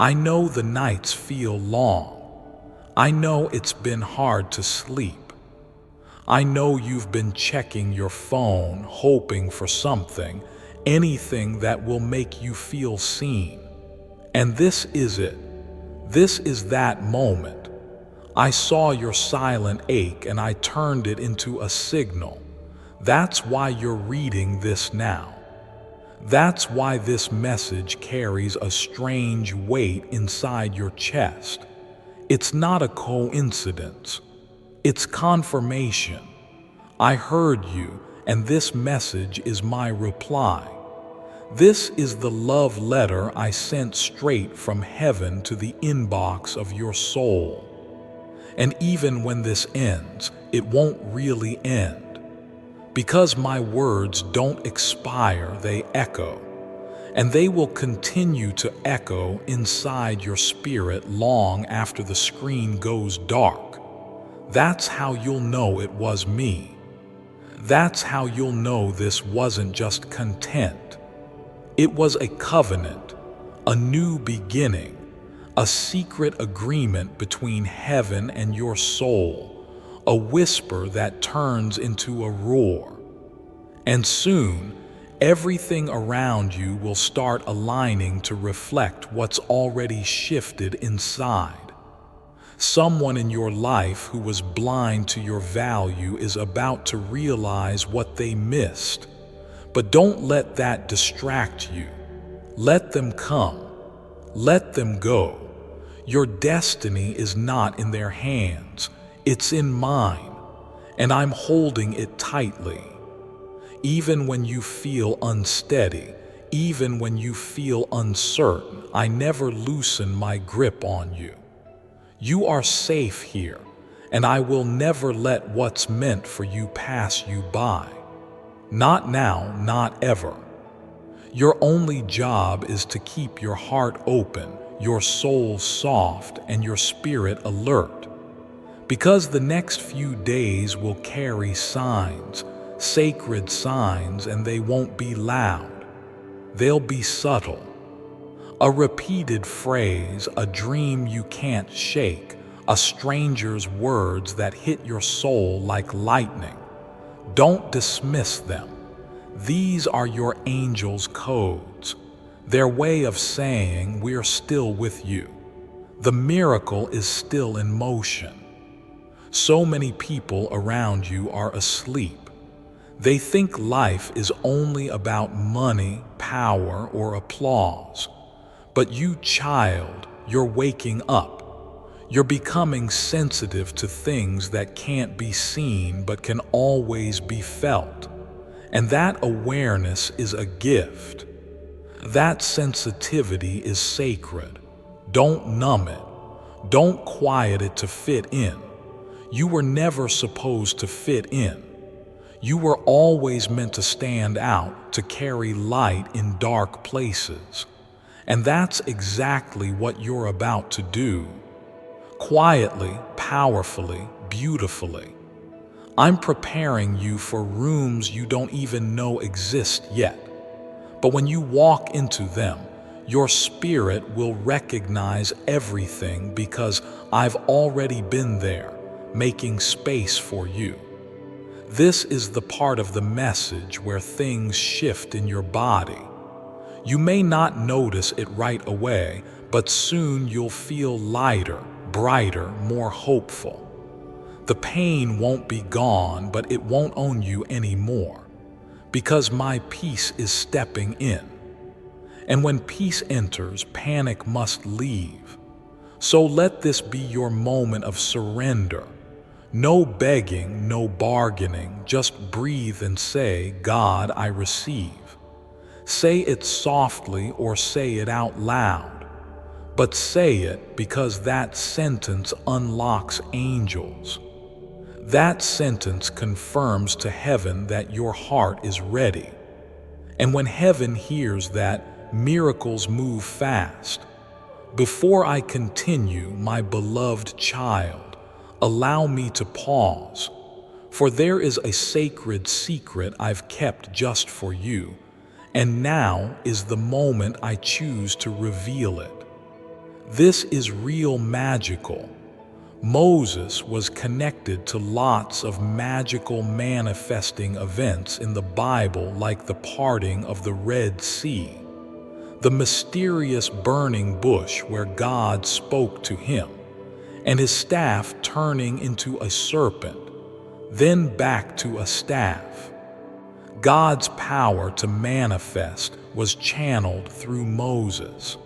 I know the nights feel long. I know it's been hard to sleep. I know you've been checking your phone, hoping for something, anything that will make you feel seen. And this is it. This is that moment. I saw your silent ache and I turned it into a signal. That's why you're reading this now. That's why this message carries a strange weight inside your chest. It's not a coincidence. It's confirmation. I heard you, and this message is my reply. This is the love letter I sent straight from heaven to the inbox of your soul. And even when this ends, it won't really end. Because my words don't expire, they echo. And they will continue to echo inside your spirit long after the screen goes dark. That's how you'll know it was me. That's how you'll know this wasn't just content. It was a covenant, a new beginning, a secret agreement between heaven and your soul, a whisper that turns into a roar. And soon, everything around you will start aligning to reflect what's already shifted inside. Someone in your life who was blind to your value is about to realize what they missed. But don't let that distract you. Let them come. Let them go. Your destiny is not in their hands. It's in mine, and I'm holding it tightly. Even when you feel unsteady, even when you feel uncertain, I never loosen my grip on you. You are safe here, and I will never let what's meant for you pass you by. Not now, not ever. Your only job is to keep your heart open, your soul soft, and your spirit alert. Because the next few days will carry signs, sacred signs, and they won't be loud. They'll be subtle. A repeated phrase, a dream you can't shake, a stranger's words that hit your soul like lightning. Don't dismiss them. These are your angels' codes, their way of saying we're still with you. The miracle is still in motion. So many people around you are asleep. They think life is only about money, power, or applause. But you, child, you're waking up. You're becoming sensitive to things that can't be seen but can always be felt. And that awareness is a gift. That sensitivity is sacred. Don't numb it. Don't quiet it to fit in. You were never supposed to fit in. You were always meant to stand out, to carry light in dark places. And that's exactly what you're about to do. Quietly, powerfully, beautifully. I'm preparing you for rooms you don't even know exist yet. But when you walk into them, your spirit will recognize everything because I've already been there, making space for you. This is the part of the message where things shift in your body. You may not notice it right away, but soon you'll feel lighter, brighter, more hopeful. The pain won't be gone, but it won't own you anymore, because my peace is stepping in. And when peace enters, panic must leave. So let this be your moment of surrender. No begging, no bargaining, just breathe and say, God, I receive. Say it softly or say it out loud, but say it because that sentence unlocks angels. That sentence confirms to heaven that your heart is ready. And when heaven hears that, miracles move fast. Before I continue, my beloved child, allow me to pause, for there is a sacred secret I've kept just for you, and now is the moment I choose to reveal it. This is real magical. Moses was connected to lots of magical manifesting events in the Bible, like the parting of the Red Sea, the mysterious burning bush where God spoke to him, and his staff turning into a serpent, then back to a staff. God's power to manifest was channeled through Moses.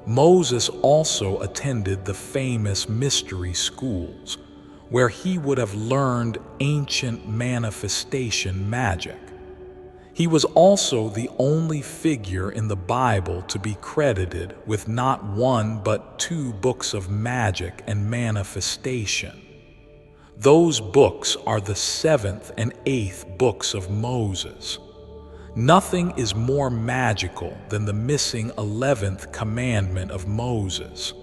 Moses also attended the famous mystery schools, where he would have learned ancient manifestation magic. He was also the only figure in the Bible to be credited with not one but 2 books of magic and manifestation. Those books are the 7th and 8th books of Moses. Nothing is more magical than the missing 11th commandment of Moses.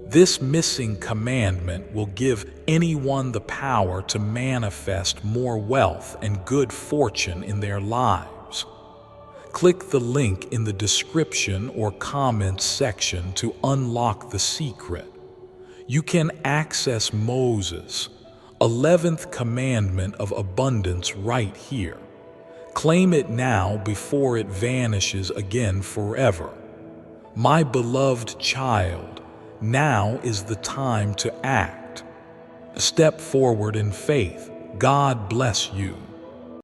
This missing commandment will give anyone the power to manifest more wealth and good fortune in their lives. Click the link in the description or comments section to unlock the secret. You can access Moses' 11th commandment of abundance right here. Claim it now before it vanishes again forever. My beloved child, now is the time to act. Step forward in faith. God bless you.